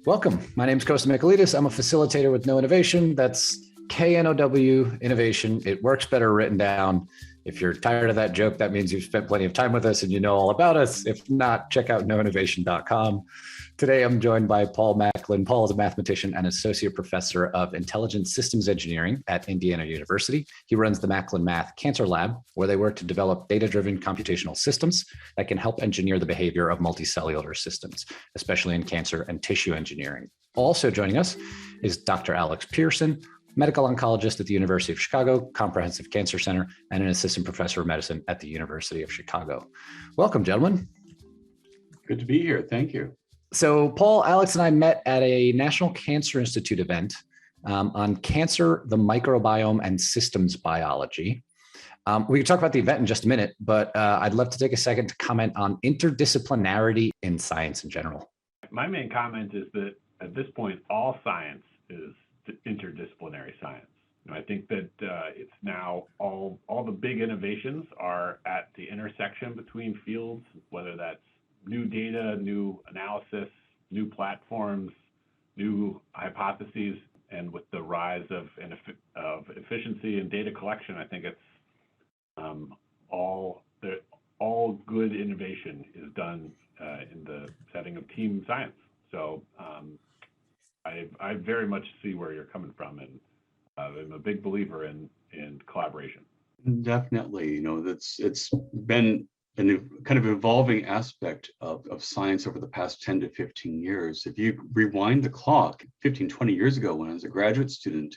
Welcome. My name is Kosta Michaelidis. I'm a facilitator with No Innovation. That's KNOW Innovation. It works better written down. If you're tired of that joke, that means you've spent plenty of time with us and you know all about us. If not, check out noinnovation.com. Today, I'm joined by Paul Macklin. Paul is a mathematician and associate professor of intelligent systems engineering at Indiana University. He runs the Macklin Math Cancer Lab, where they work to develop data-driven computational systems that can help engineer the behavior of multicellular systems, especially in cancer and tissue engineering. Also joining us is Dr. Alex Pearson, medical oncologist at the University of Chicago Comprehensive Cancer Center, and an assistant professor of medicine at the University of Chicago. Welcome, gentlemen. Good to be here. Thank you. So Paul, Alex, and I met at a National Cancer Institute event on cancer, the microbiome, and systems biology. We can talk about the event in just a minute, but I'd love to take a second to comment on interdisciplinarity in science in general. My main comment is that at this point, all science is interdisciplinary science. I think that it's now all the big innovations are at the intersection between fields, whether that's new data, new analysis, new platforms, new hypotheses, and with the rise of efficiency in data collection, I think it's all good innovation is done in the setting of team science. So I very much see where you're coming from, and I'm a big believer in collaboration. Definitely, it's been a kind of evolving aspect of science over the past 10 to 15 years. If you rewind the clock 15, 20 years ago when I was a graduate student,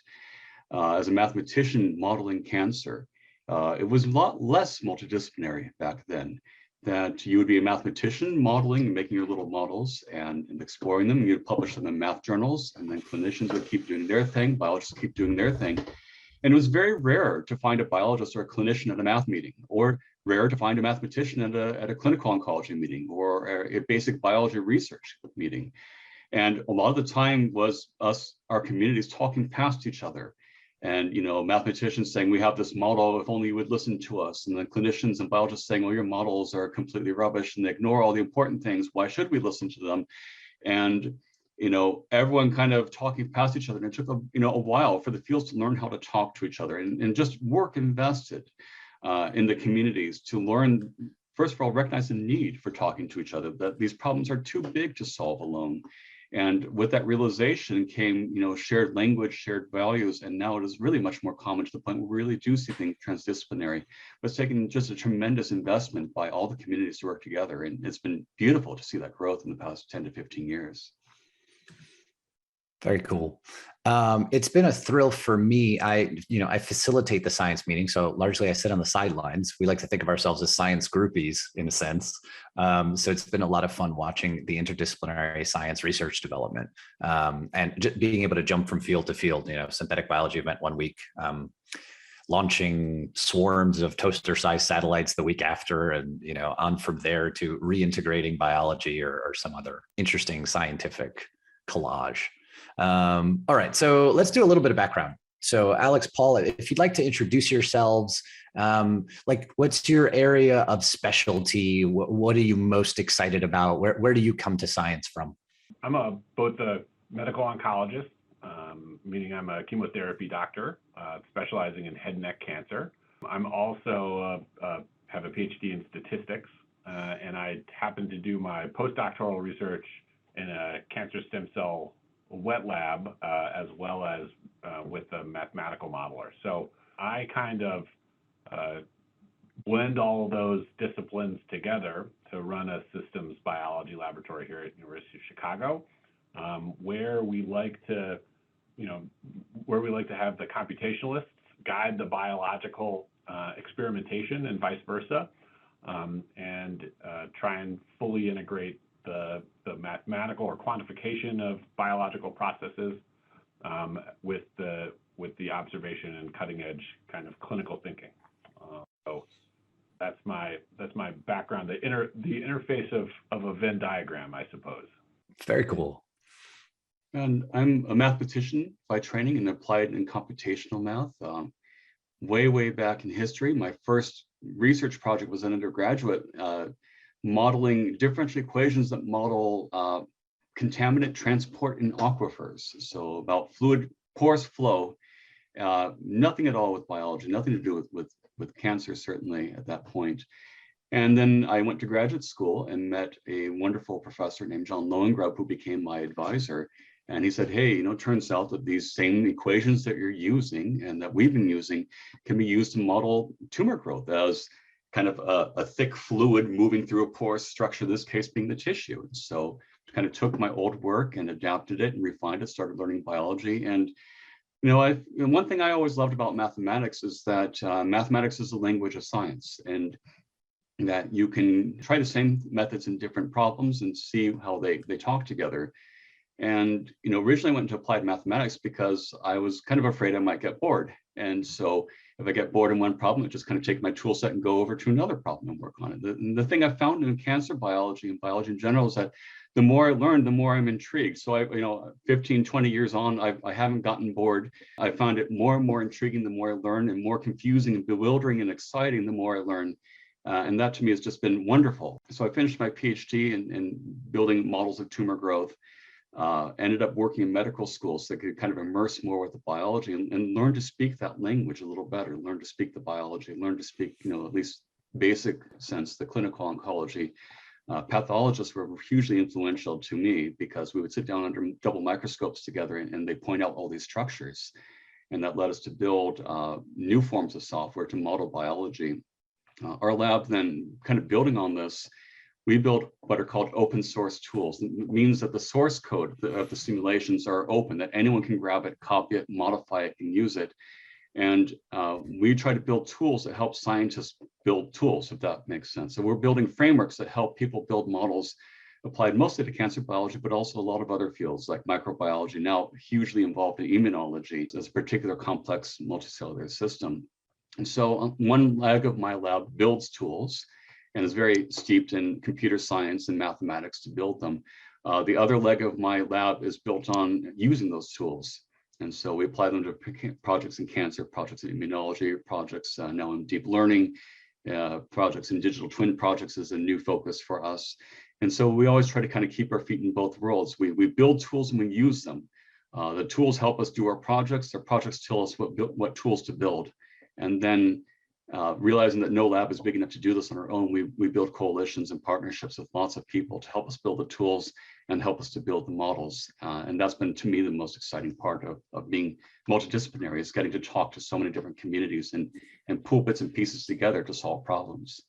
as a mathematician modeling cancer, it was a lot less multidisciplinary back then. That you would be a mathematician modeling and making your little models and exploring them. You'd publish them in math journals, and then clinicians would keep doing their thing, biologists keep doing their thing. And it was very rare to find a biologist or a clinician at a math meeting, or rare to find a mathematician at a clinical oncology meeting or a basic biology research meeting. And a lot of the time was our communities talking past each other. And, mathematicians saying, we have this model, if only you would listen to us. And then clinicians and biologists saying, well, your models are completely rubbish and they ignore all the important things. Why should we listen to them? And, everyone kind of talking past each other. And it took a while for the fields to learn how to talk to each other and just work invested in the communities to learn, first of all, recognize the need for talking to each other, that these problems are too big to solve alone. And with that realization came, shared language, shared values, and now it is really much more common to the point where we really do see things transdisciplinary. But it's taken just a tremendous investment by all the communities to work together, and it's been beautiful to see that growth in the past 10 to 15 years. Very cool. It's been a thrill for me. I facilitate the science meeting, so largely I sit on the sidelines. We like to think of ourselves as science groupies in a sense. So it's been a lot of fun watching the interdisciplinary science research development and just being able to jump from field to field. Synthetic biology event one week, launching swarms of toaster-sized satellites the week after, and on from there to reintegrating biology or some other interesting scientific collage. All right, so let's do a little bit of background. So Alex, Paul, if you'd like to introduce yourselves, what's your area of specialty? What are you most excited about? Where do you come to science from? I'm both a medical oncologist, meaning I'm a chemotherapy doctor, specializing in head and neck cancer. I'm also have a PhD in statistics, and I happen to do my postdoctoral research in a cancer stem cell wet lab, as well as with a mathematical modeler. So I kind of blend all of those disciplines together to run a systems biology laboratory here at University of Chicago, where we like to have the computationalists guide the biological experimentation and vice versa, and try and fully integrate the mathematical or quantification of biological processes with the observation and cutting edge kind of clinical thinking. So that's my background, the interface of a Venn diagram, I suppose. Very cool. And I'm a mathematician by training and applied in computational math. Way back in history, my first research project was an undergraduate modeling differential equations that model contaminant transport in aquifers. So about fluid, porous flow, nothing at all with biology, nothing to do with cancer, certainly at that point. And then I went to graduate school and met a wonderful professor named John Lowengrub, who became my advisor. And he said, hey, turns out that these same equations that you're using and that we've been using can be used to model tumor growth as kind of a thick fluid moving through a porous structure, this case being the tissue. And so kind of took my old work and adapted it and refined it, started learning biology. And one thing I always loved about mathematics is that mathematics is a language of science, and that you can try the same methods in different problems and see how they talk together. And originally I went into applied mathematics because I was kind of afraid I might get bored. And so if I get bored in one problem, I just kind of take my tool set and go over to another problem and work on it. The thing I found in cancer biology and biology in general is that the more I learn, the more I'm intrigued. So 15, 20 years on, I haven't gotten bored. I found it more and more intriguing the more I learn, and more confusing and bewildering and exciting the more I learn. And that to me has just been wonderful. So I finished my PhD in building models of tumor growth, ended up working in medical school so I could kind of immerse more with the biology and learn to speak that language a little better, learn to speak the biology, learn to speak, at least basic sense, the clinical oncology. Pathologists were hugely influential to me because we would sit down under double microscopes together and they point out all these structures. And that led us to build new forms of software to model biology. Our lab then, kind of building on this, we built what are called open source tools. It means that the source code of the simulations are open, that anyone can grab it, copy it, modify it, and use it. And we try to build tools that help scientists build tools, if that makes sense. So we're building frameworks that help people build models applied mostly to cancer biology, but also a lot of other fields like microbiology, now hugely involved in immunology as a particular complex multicellular system. And so one leg of my lab builds tools and is very steeped in computer science and mathematics to build them. The other leg of my lab is built on using those tools. And so we apply them to projects in cancer, projects in immunology, projects now in deep learning, projects in digital twin projects is a new focus for us. And so we always try to kind of keep our feet in both worlds. We build tools and we use them. The tools help us do our projects. Our projects tell us what tools to build. And then realizing that no lab is big enough to do this on our own, we build coalitions and partnerships with lots of people to help us build the tools and help us to build the models. And that's been, to me, the most exciting part of being multidisciplinary, is getting to talk to so many different communities and pull bits and pieces together to solve problems.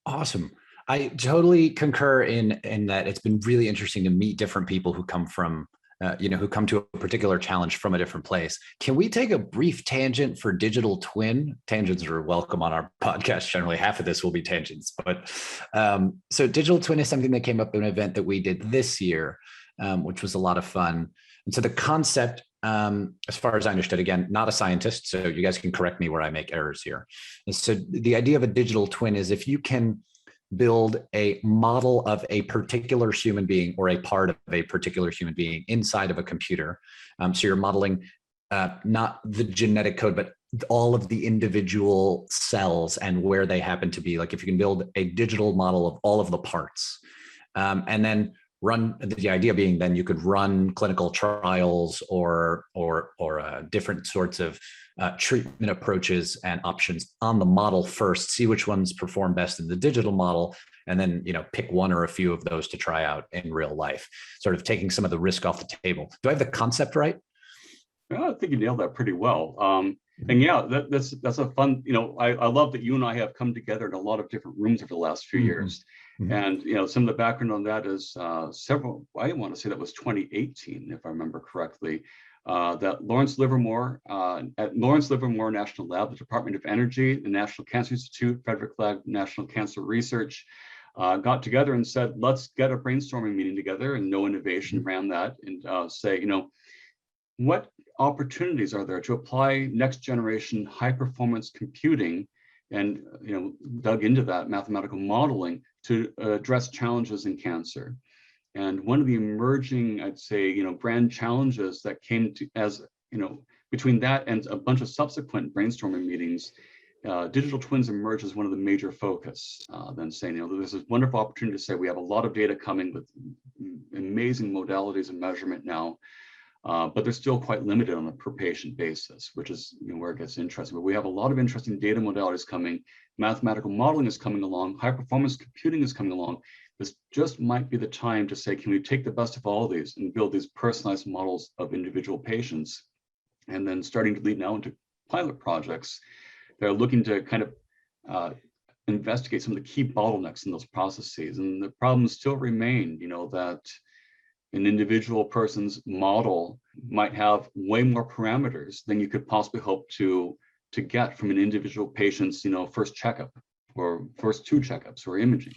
Awesome. I totally concur in that it's been really interesting to meet different people who come from who come to a particular challenge from a different place. Can we take a brief tangent for digital twin? Tangents are welcome on our podcast. Generally, half of this will be tangents. But so digital twin is something that came up in an event that we did this year, which was a lot of fun. And so the concept, as far as I understood, again, not a scientist, so you guys can correct me where I make errors here. And so the idea of a digital twin is if you can build a model of a particular human being or a part of a particular human being inside of a computer. So you're modeling not the genetic code, but all of the individual cells and where they happen to be. Like if you can build a digital model of all of the parts, and then run, the idea being then you could run clinical trials or different sorts of treatment approaches and options on the model first, see which ones perform best in the digital model, and then pick one or a few of those to try out in real life, sort of taking some of the risk off the table. Do I have the concept right? I think you nailed that pretty well. And yeah, that's a fun, I love that you and I have come together in a lot of different rooms over the last few years. Mm-hmm. And, some of the background on that is I want to say that was 2018, if I remember correctly, that Lawrence Livermore, at Lawrence Livermore National Lab, the Department of Energy, the National Cancer Institute, Frederick Lab National Cancer Research, got together and said, let's get a brainstorming meeting together, and No Innovation ran that, and say, what opportunities are there to apply next generation high performance computing and dug into that mathematical modeling to address challenges in cancer. And one of the emerging, I'd say, grand challenges that came to as, between that and a bunch of subsequent brainstorming meetings, digital twins emerged as one of the major focus. Then saying, there's this wonderful opportunity to say we have a lot of data coming with amazing modalities of measurement now, but they're still quite limited on a per patient basis, which is where it gets interesting. But we have a lot of interesting data modalities coming. Mathematical modeling is coming along. High performance computing is coming along. This just might be the time to say, can we take the best of all of these and build these personalized models of individual patients? And then starting to lead now into pilot projects that are looking to kind of investigate some of the key bottlenecks in those processes. And the problems still remain, that an individual person's model might have way more parameters than you could possibly hope to get from an individual patient's, first checkup or first two checkups or imaging.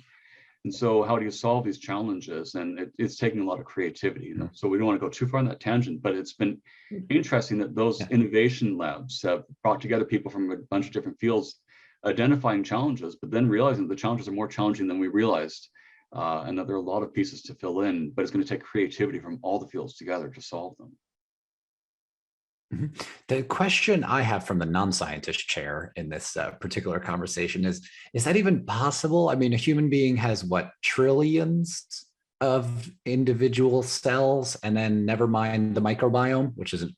And so how do you solve these challenges? And it's taking a lot of creativity, So we don't want to go too far on that tangent, but it's been interesting that those innovation labs have brought together people from a bunch of different fields, identifying challenges, but then realizing that the challenges are more challenging than we realized, and that there are a lot of pieces to fill in, but it's going to take creativity from all the fields together to solve them. The question I have from the non-scientist chair in this particular conversation is that even possible? I mean, a human being has what, trillions of individual cells, and then never mind the microbiome, which is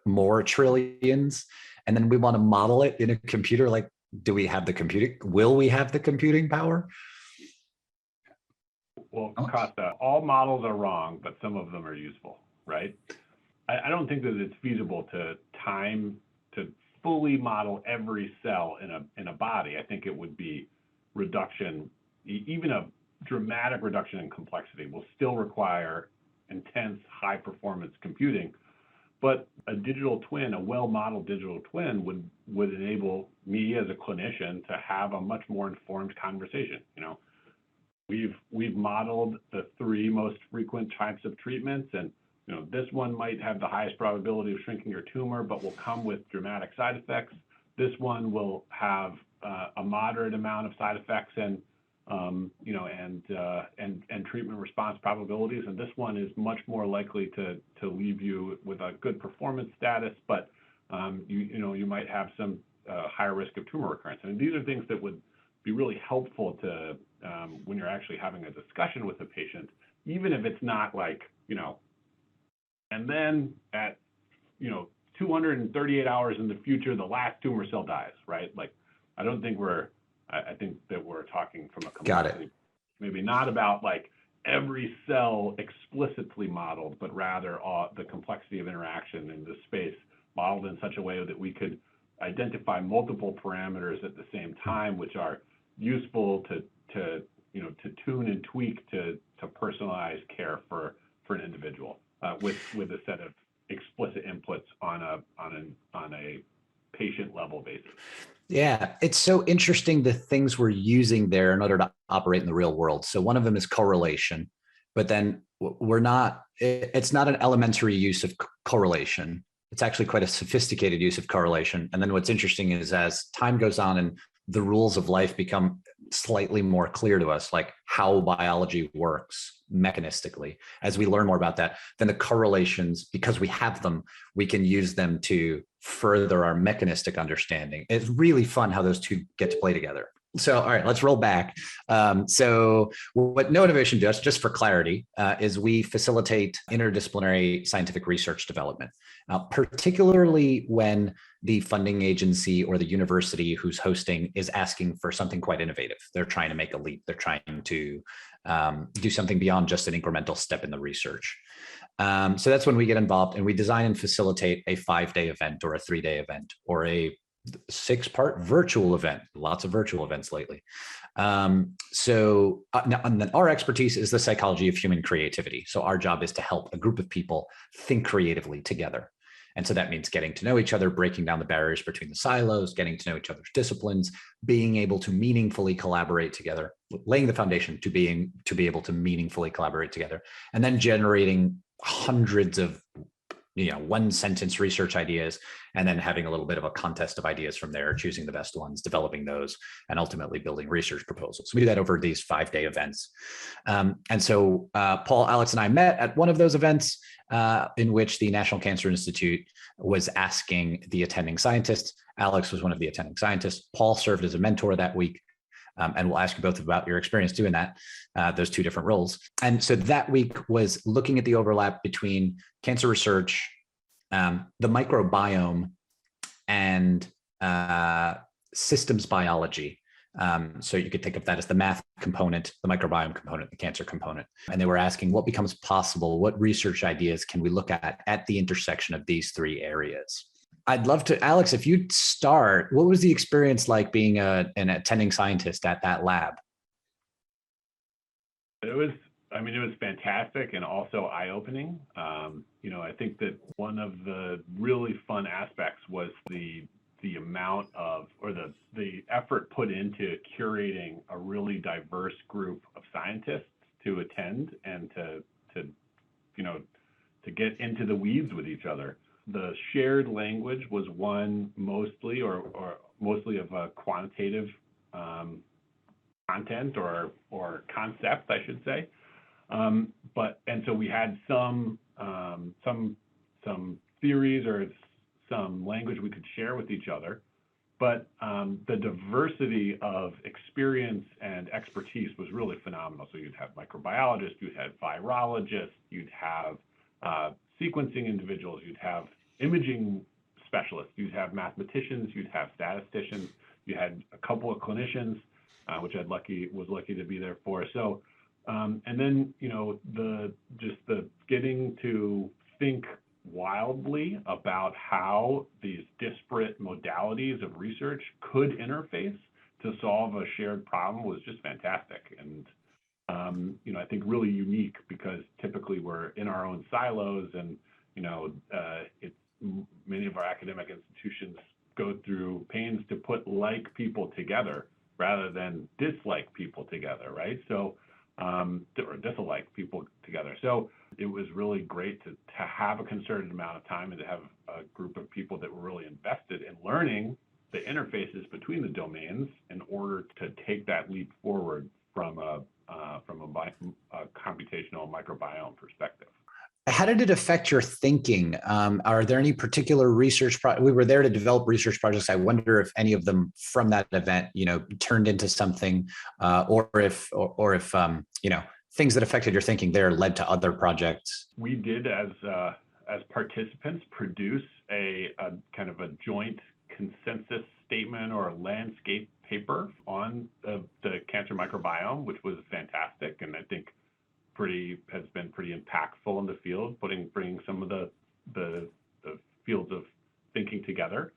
more trillions. And then we want to model it in a computer. Like, do we have the computing? Will we have the computing power? Well, Costa, all models are wrong, but some of them are useful, right? I don't think that it's feasible to fully model every cell in a body. I think it would be reduction, even a dramatic reduction in complexity will still require intense high performance computing. But a digital twin, a well-modeled digital twin would enable me as a clinician to have a much more informed conversation. We've modeled the 3 most frequent types of treatments, and this one might have the highest probability of shrinking your tumor, but will come with dramatic side effects. This one will have a moderate amount of side effects and treatment response probabilities. And this one is much more likely to leave you with a good performance status, but you might have some higher risk of tumor recurrence. I mean, these are things that would be really helpful to when you're actually having a discussion with the patient, even if it's not like, and then at 238 hours in the future, the last tumor cell dies, right? Like, I think that we're talking from a complexity, maybe not about like every cell explicitly modeled, but rather the complexity of interaction in this space modeled in such a way that we could identify multiple parameters at the same time, which are useful to tune and tweak to personalize care for an individual. With a set of explicit inputs on a patient level basis. Yeah, it's so interesting the things we're using there in order to operate in the real world. So one of them is correlation, but then it's not an elementary use of correlation. It's actually quite a sophisticated use of correlation. And then what's interesting is as time goes on and the rules of life become slightly more clear to us, like how biology works mechanistically. As we learn more about that, then the correlations, because we have them, we can use them to further our mechanistic understanding. It's really fun how those two get to play together. So, all right, let's roll back. So what No Innovation does, just for clarity, is we facilitate interdisciplinary scientific research development, particularly when the funding agency or the university who's hosting is asking for something quite innovative. They're trying to make a leap. They're trying to do something beyond just an incremental step in the research. So that's when we get involved and we design and facilitate a 5-day event or a 3-day event or a 6-part virtual event, lots of virtual events lately. And then our expertise is the psychology of human creativity. So our job is to help a group of people think creatively together. And so that means getting to know each other, breaking down the barriers between the silos, getting to know each other's disciplines, being able to meaningfully collaborate together, laying the foundation to be able to meaningfully collaborate together, and then generating hundreds of 1-sentence research ideas, and then having a little bit of a contest of ideas from there, choosing the best ones, developing those, and ultimately building research proposals. So we do that over these 5-day events. And so Paul, Alex, and I met at one of those events in which the National Cancer Institute was asking the attending scientists. Alex was one of the attending scientists. Paul served as a mentor that week. And we'll ask you both about your experience doing that, those two different roles. And so that week was looking at the overlap between cancer research, the microbiome, and systems biology. So you could think of that as the math component, the microbiome component, the cancer component. And they were asking what becomes possible, what research ideas can we look at the intersection of these three areas? I'd love to, Alex, if you'd start, what was the experience like being an attending scientist at that lab? It was fantastic and also eye-opening. I think that one of the really fun aspects was the amount of, or the effort put into curating a really diverse group of scientists to attend and to get into the weeds with each other. The shared language was one mostly of a quantitative content or concept, I should say. And so we had some theories or some language we could share with each other, but the diversity of experience and expertise was really phenomenal. So you'd have microbiologists, you'd have virologists, you'd have sequencing individuals, you'd have imaging specialists, you'd have mathematicians, you'd have statisticians, you had a couple of clinicians, which was lucky to be there for. So, and then the getting to think wildly about how these disparate modalities of research could interface to solve a shared problem was just fantastic. And I think really unique, because typically we're in our own silos, and many of our academic institutions go through pains to put like people together rather than dislike people together, right? So, or dislike people together. So it was really great to have a concerted amount of time and to have a group of people that were really invested in learning the interfaces between the domains in order to take that leap forward from a computational microbiome perspective. How did it affect your thinking? Are there any particular research we were there to develop research projects. I wonder if any of them from that event, turned into something, or if things that affected your thinking there led to other projects. We did, as participants, produce a kind of a joint consensus statement or a landscape paper on the cancer microbiome, which was fantastic, and I think has been pretty impactful in the field, bringing some of the fields of thinking together,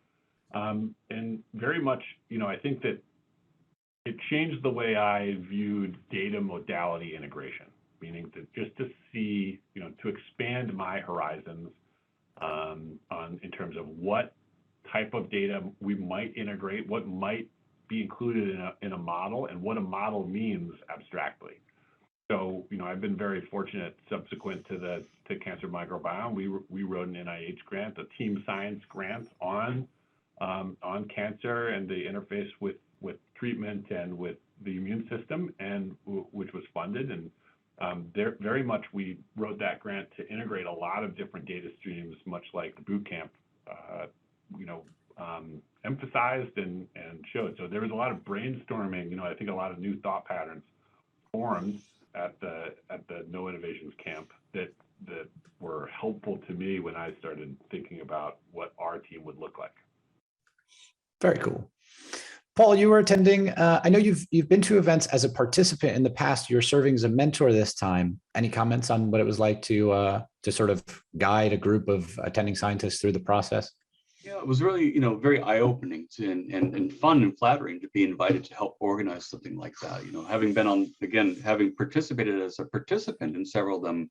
and very much, I think that it changed the way I viewed data modality integration, meaning that just to see, to expand my horizons in terms of what type of data we might integrate, what might be included in a model, and what a model means abstractly. So, I've been very fortunate subsequent to cancer microbiome. We wrote an NIH grant, a team science grant on cancer and the interface with treatment and with the immune system, and which was funded. And very much we wrote that grant to integrate a lot of different data streams, much like the boot camp, emphasized and showed. So there was a lot of brainstorming. I think a lot of new thought patterns formed at the No Innovations camp that were helpful to me when I started thinking about what our team would look like. Very cool. Paul, you were attending. I know you've been to events as a participant in the past. You're serving as a mentor this time. Any comments on what it was like to sort of guide a group of attending scientists through the process? Yeah, it was really, very eye-opening and fun and flattering to be invited to help organize something like that. Having participated as a participant in several of them,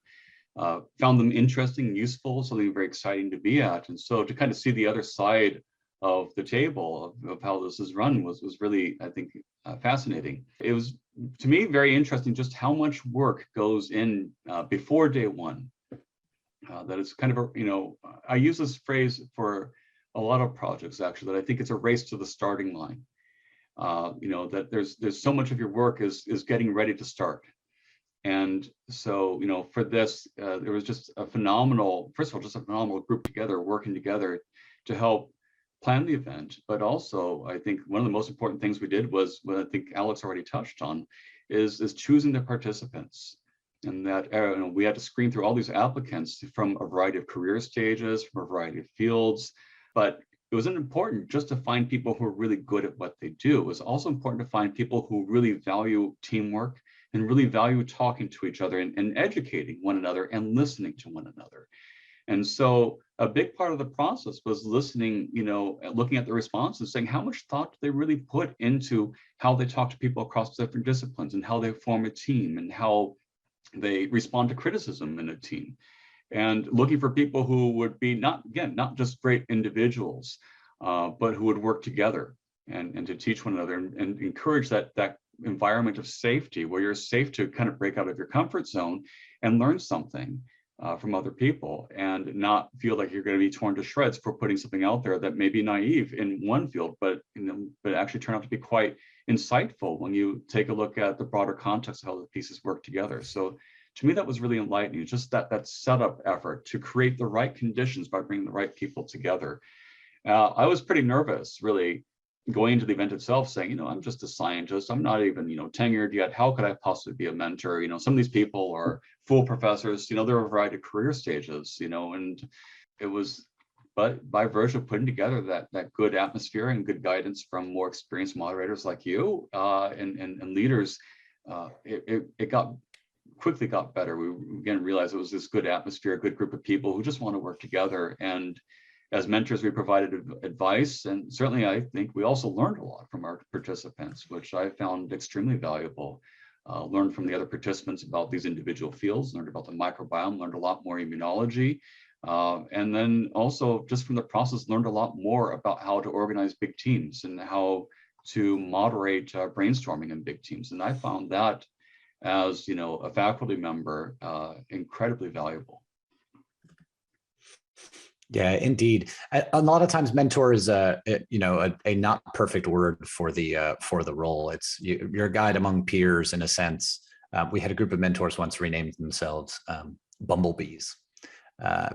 found them interesting, useful, something very exciting to be at. And so to kind of see the other side of the table of how this is run was really, I think, fascinating. It was, to me, very interesting just how much work goes in before day one. That it's kind of I use this phrase for a lot of projects, actually, that I think it's a race to the starting line. That there's so much of your work is getting ready to start. And so, for this, there was just a phenomenal group together, working together to help plan the event, but also I think one of the most important things we did was what I think Alex already touched on, is choosing the participants. And that we had to screen through all these applicants from a variety of career stages, from a variety of fields, but it wasn't important just to find people who are really good at what they do. It was also important to find people who really value teamwork and really value talking to each other and educating one another and listening to one another. And so a big part of the process was listening, looking at the responses, saying how much thought do they really put into how they talk to people across different disciplines and how they form a team and how they respond to criticism in a team. And looking for people who would be not just great individuals, but who would work together and to teach one another and encourage that environment of safety where you're safe to kind of break out of your comfort zone and learn something from other people and not feel like you're going to be torn to shreds for putting something out there that may be naive in one field, but actually turn out to be quite insightful when you take a look at the broader context of how the pieces work together. So to me, that was really enlightening, just that setup effort to create the right conditions by bringing the right people together. I was pretty nervous, really, going into the event itself, saying, I'm just a scientist. I'm not even, tenured yet. How could I possibly be a mentor? Some of these people are full professors. There are a variety of career stages, and it was, but by virtue of putting together that good atmosphere and good guidance from more experienced moderators like you and leaders, it quickly got better. We again realized it was this good atmosphere, a good group of people who just want to work together. And as mentors, we provided advice, and certainly I think we also learned a lot from our participants, which I found extremely valuable. Learned from the other participants about these individual fields, learned about the microbiome, learned a lot more immunology, and then also just from the process, learned a lot more about how to organize big teams and how to moderate brainstorming in big teams. And I found that as a faculty member, incredibly valuable. Yeah, indeed. A lot of times, mentor is a not perfect word for the role. It's you're a guide among peers in a sense. We had a group of mentors once renamed themselves bumblebees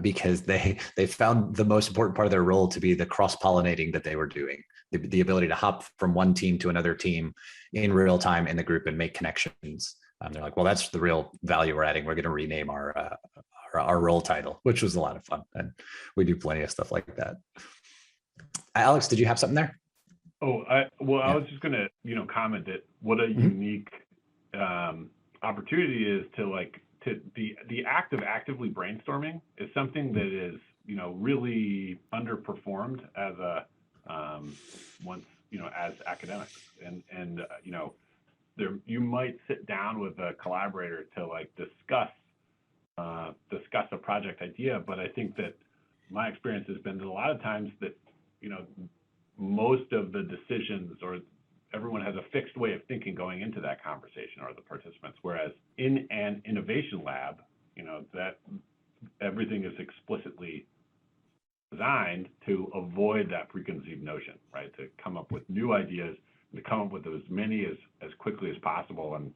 because they found the most important part of their role to be the cross-pollinating that they were doing, the ability to hop from one team to another team in real time in the group and make connections. They're like, well, that's the real value we're adding. We're going to rename our role title, which was a lot of fun. And we do plenty of stuff like that. Alex, did you have something there? I was just going to, comment that what a unique opportunity is to the act of actively brainstorming is something that is, really underperformed as as academics. And there, you might sit down with a collaborator to discuss a project idea, but I think that my experience has been that a lot of times that most of the decisions or everyone has a fixed way of thinking going into that conversation, or the participants, whereas in an innovation lab, that everything is explicitly designed to avoid that preconceived notion, right? To come up with new ideas, to come up with as many as quickly as possible, and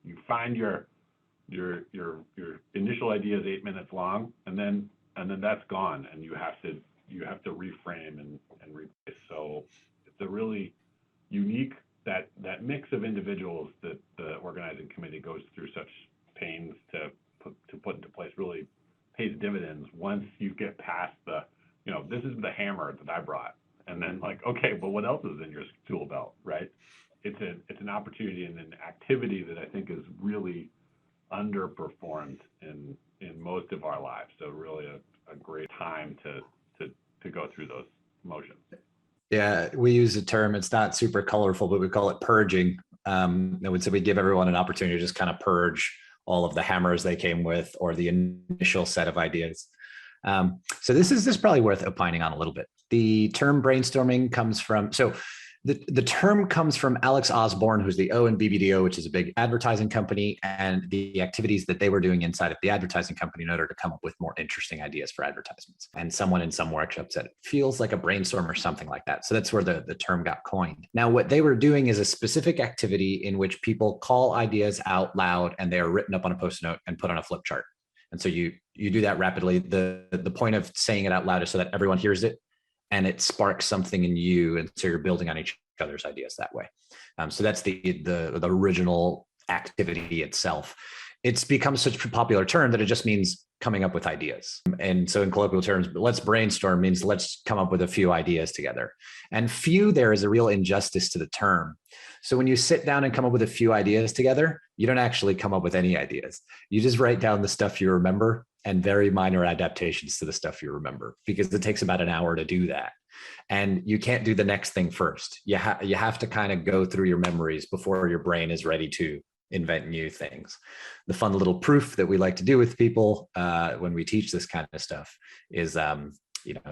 you find your initial idea is 8 minutes long, and then that's gone, and you have to reframe and replace. So it's a really unique that mix of individuals that the organizing committee goes through such pains to put into place really pays dividends once you get past the this is the hammer that I brought, and then okay, but what else is in your tool belt, right? It's an opportunity and an activity that I think is really underperformed in most of our lives. So really a great time to go through those motions. Yeah, we use a term, it's not super colorful, but we call it purging. So we give everyone an opportunity to just kind of purge all of the hammers they came with or the initial set of ideas. So this is probably worth opining on a little bit. The term brainstorming comes from, the term comes from Alex Osborne, who's the O in BBDO, which is a big advertising company, and the activities that they were doing inside of the advertising company in order to come up with more interesting ideas for advertisements. And someone in some workshop said, it feels like a brainstorm or something like that. So that's where the term got coined. Now, what they were doing is a specific activity in which people call ideas out loud, and they are written up on a Post-it note and put on a flip chart. And so you do that rapidly. The point of saying it out loud is so that everyone hears it and it sparks something in you, and so you're building on each other's ideas that way. So that's the original activity itself. It's become such a popular term that it just means coming up with ideas. And so in colloquial terms, let's brainstorm means let's come up with a few ideas together. And few there is a real injustice to the term. So when you sit down and come up with a few ideas together, you don't actually come up with any ideas. You just write down the stuff you remember and very minor adaptations to the stuff you remember, because it takes about an hour to do that. And you can't do the next thing first. You have to kind of go through your memories before your brain is ready to invent new things. The fun little proof that we like to do with people when we teach this kind of stuff is,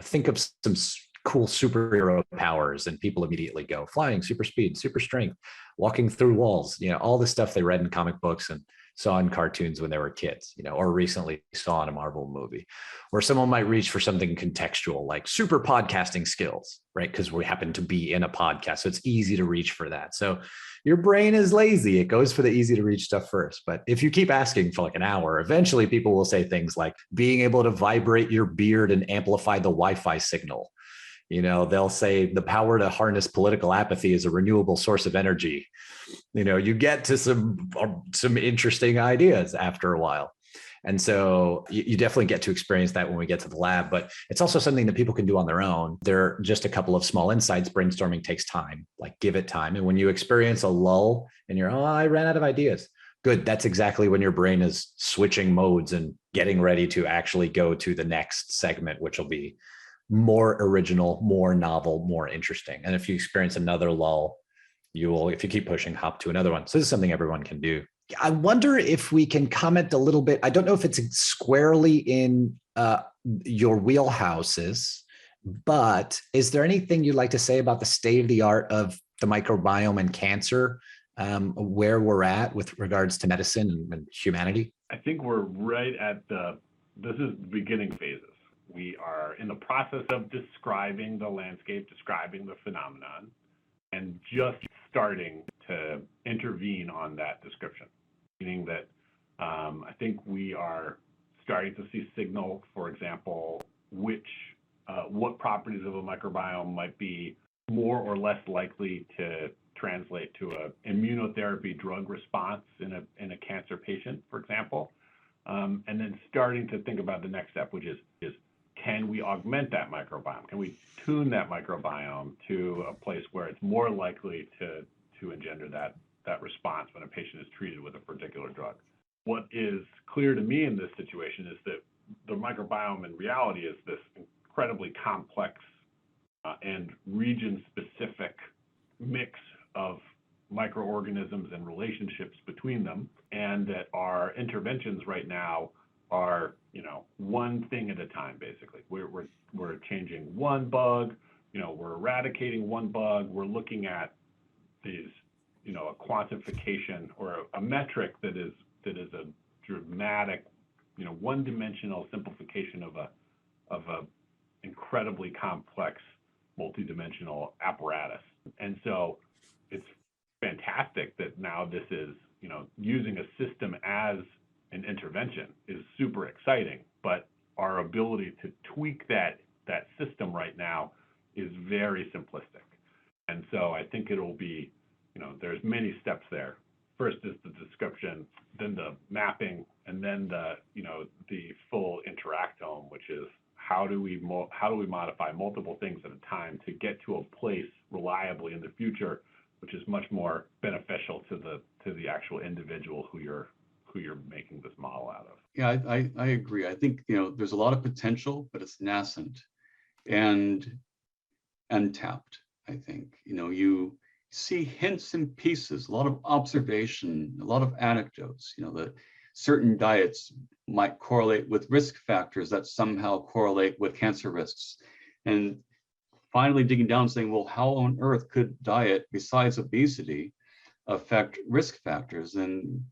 think of some cool superhero powers, and people immediately go flying, super speed, super strength, walking through walls, all the stuff they read in comic books and saw in cartoons when they were kids, or recently saw in a Marvel movie. Or someone might reach for something contextual like super podcasting skills, right? Because we happen to be in a podcast, so it's easy to reach for that. So your brain is lazy. It goes for the easy to reach stuff first. But if you keep asking for like an hour, eventually people will say things like being able to vibrate your beard and amplify the Wi-Fi signal. They'll say the power to harness political apathy is a renewable source of energy. You get to some interesting ideas after a while. And so you definitely get to experience that when we get to the lab, but it's also something that people can do on their own. There are just a couple of small insights. Brainstorming takes time, like give it time. And when you experience a lull and I ran out of ideas, good. That's exactly when your brain is switching modes and getting ready to actually go to the next segment, which will be more original, more novel, more interesting. And if you experience another lull, you will, if you keep pushing, hop to another one. So this is something everyone can do. I wonder if we can comment a little bit. I don't know if it's squarely in your wheelhouses, but is there anything you'd like to say about the state of the art of the microbiome and cancer, where we're at with regards to medicine and humanity? I think we're right at this is the beginning phases. We are in the process of describing the landscape, describing the phenomenon, and just starting to intervene on that description, meaning that I think we are starting to see signal, for example, what properties of a microbiome might be more or less likely to translate to an immunotherapy drug response in a cancer patient, for example, and then starting to think about the next step, which is can we augment that microbiome? Can we tune that microbiome to a place where it's more likely to engender that response when a patient is treated with a particular drug? What is clear to me in this situation is that the microbiome in reality is this incredibly complex and region-specific mix of microorganisms and relationships between them, and that our interventions right now are, one thing at a time, basically. We're changing one bug, we're eradicating one bug, we're looking at these, a quantification or a metric that is a dramatic, one-dimensional simplification of a incredibly complex, multidimensional apparatus. And so it's fantastic that now this is, using a system as an intervention is super exciting, but our ability to tweak that system right now is very simplistic. And so I think it'll be, there's many steps there. First is the description, then the mapping, and then the full interactome, which is how do we modify multiple things at a time to get to a place reliably in the future, which is much more beneficial to the actual individual who you're making this model out of. Yeah, I agree. I think, there's a lot of potential, but it's nascent and untapped, I think. You see hints and pieces, a lot of observation, a lot of anecdotes, that certain diets might correlate with risk factors that somehow correlate with cancer risks. And finally digging down saying, well, how on earth could diet, besides obesity, affect risk factors? And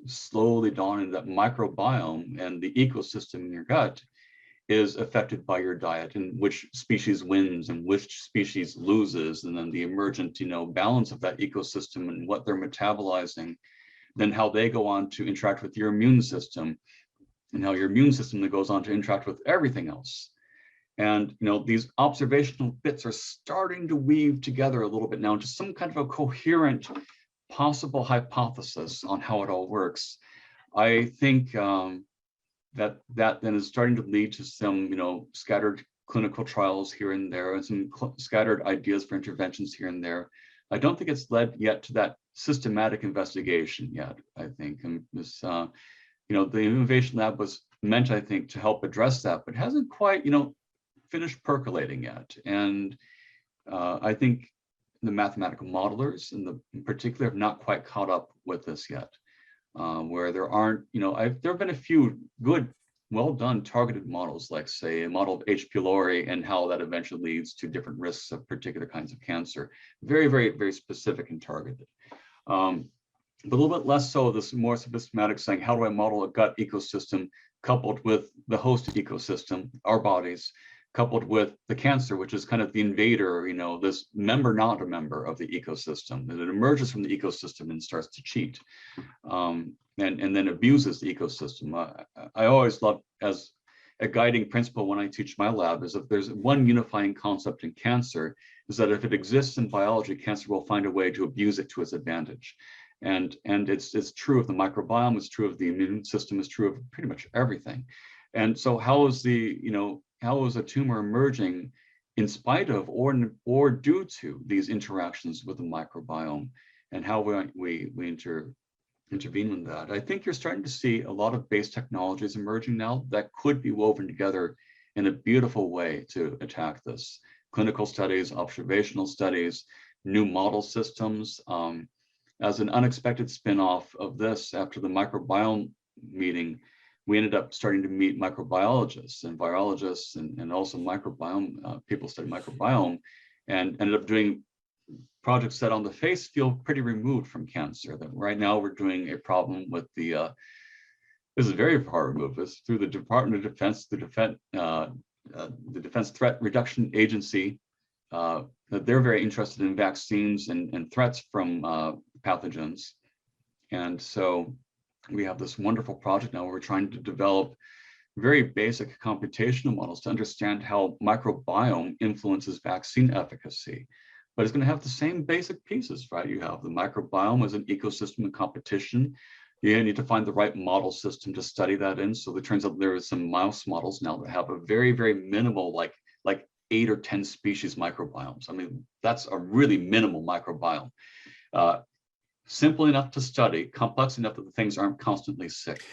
slowly dawning that microbiome and the ecosystem in your gut is affected by your diet, and which species wins and which species loses, and then the emergent, balance of that ecosystem and what they're metabolizing, then how they go on to interact with your immune system, and how your immune system then goes on to interact with everything else. And these observational bits are starting to weave together a little bit now into some kind of a coherent possible hypothesis on how it all works. I think that then is starting to lead to some scattered clinical trials here and there, and some scattered ideas for interventions here and there. I don't think it's led yet to that systematic investigation yet. I think, and this, the innovation lab was meant, I think, to help address that, but hasn't quite, finished percolating yet. And I think the mathematical modelers, in particular, have not quite caught up with this yet. Where there aren't, there have been a few good, well done targeted models, like say a model of H. pylori and how that eventually leads to different risks of particular kinds of cancer. Very, very, very specific and targeted. But a little bit less so this more systematic saying, how do I model a gut ecosystem coupled with the host ecosystem, our bodies, coupled with the cancer, which is kind of the invader, this member, not a member of the ecosystem. And it emerges from the ecosystem and starts to cheat, and then abuses the ecosystem. I always love, as a guiding principle when I teach my lab, is if there's one unifying concept in cancer, is that if it exists in biology, cancer will find a way to abuse it to its advantage. And it's true of the microbiome, it's true of the immune system, it's true of pretty much everything. And so how is a tumor emerging in spite of or due to these interactions with the microbiome, and how we intervene with that? I think you're starting to see a lot of base technologies emerging now that could be woven together in a beautiful way to attack this. Clinical studies, observational studies, new model systems. As an unexpected spin-off of this, after the microbiome meeting, we ended up starting to meet microbiologists and virologists and also microbiome people study microbiome, and ended up doing projects that on the face feel pretty removed from cancer. That right now we're doing a problem with this is very far removed. This through the Department of Defense, the Defense Threat Reduction Agency. That they're very interested in vaccines and threats from pathogens. And so we have this wonderful project now where we're trying to develop very basic computational models to understand how microbiome influences vaccine efficacy. But it's going to have the same basic pieces, right? You have the microbiome as an ecosystem in competition. You need to find the right model system to study that in. So it turns out there are some mouse models now that have a very, very minimal, like 8 or 10 species microbiomes. I mean, that's a really minimal microbiome. Simple enough to study, complex enough that the things aren't constantly sick.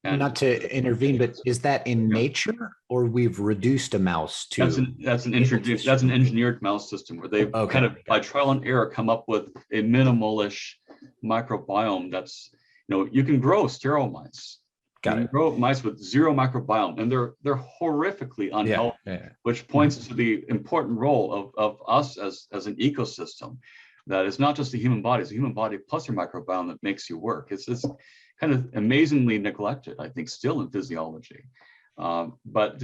And not to intervene, but is that in nature, or we've reduced a mouse to? That's an engineered mouse system where they've kind of by trial and error come up with a minimalish microbiome that's, you can grow sterile mice. You can grow mice with zero microbiome, and they're horrifically unhealthy, which points to the important role of us as an ecosystem. That it's not just the human body, it's the human body plus your microbiome that makes you work. It's kind of amazingly neglected, I think, still in physiology. But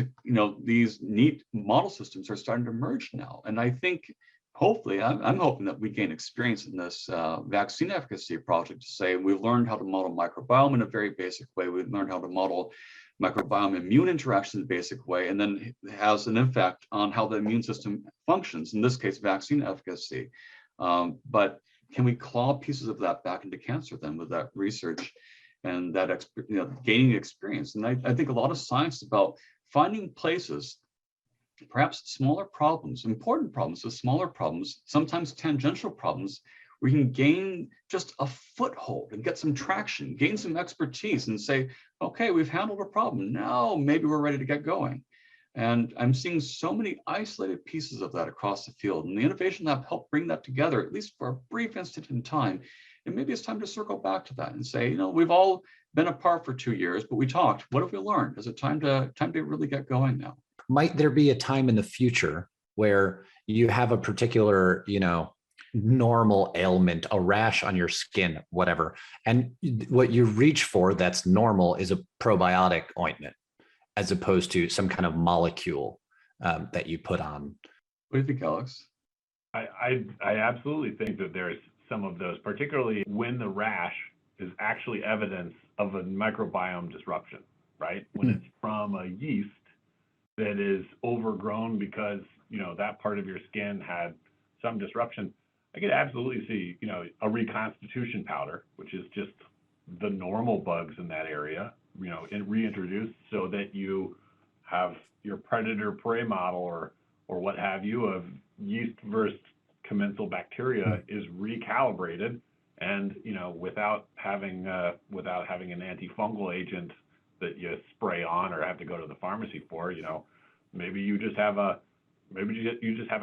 these neat model systems are starting to emerge now, and I think hopefully I'm hoping that we gain experience in this vaccine efficacy project to say we've learned how to model microbiome in a very basic way. We've learned how to model microbiome immune interaction in a basic way, and then it has an effect on how the immune system functions, in this case, vaccine efficacy. But can we claw pieces of that back into cancer then with that research and that gaining experience? And I think a lot of science is about finding places, perhaps smaller problems, important problems, so smaller problems, sometimes tangential problems, where you can gain just a foothold and get some traction, gain some expertise and say, okay, we've handled a problem. Now maybe we're ready to get going. And I'm seeing so many isolated pieces of that across the field. And the Innovation Lab helped bring that together, at least for a brief instant in time. And maybe it's time to circle back to that and say, we've all been apart for 2 years, but we talked. What have we learned? Is it time to really get going now? Might there be a time in the future where you have a particular, normal ailment, a rash on your skin, whatever, and what you reach for that's normal is a probiotic ointment, as opposed to some kind of molecule that you put on? What do you think, Alex? I absolutely think that there's some of those, particularly when the rash is actually evidence of a microbiome disruption, right? When it's from a yeast that is overgrown because, that part of your skin had some disruption, I could absolutely see, a reconstitution powder, which is just the normal bugs in that area, and reintroduced so that you have your predator prey model or what have you of yeast versus commensal bacteria is recalibrated, and without having an antifungal agent that you spray on or have to go to the pharmacy for, maybe you just have a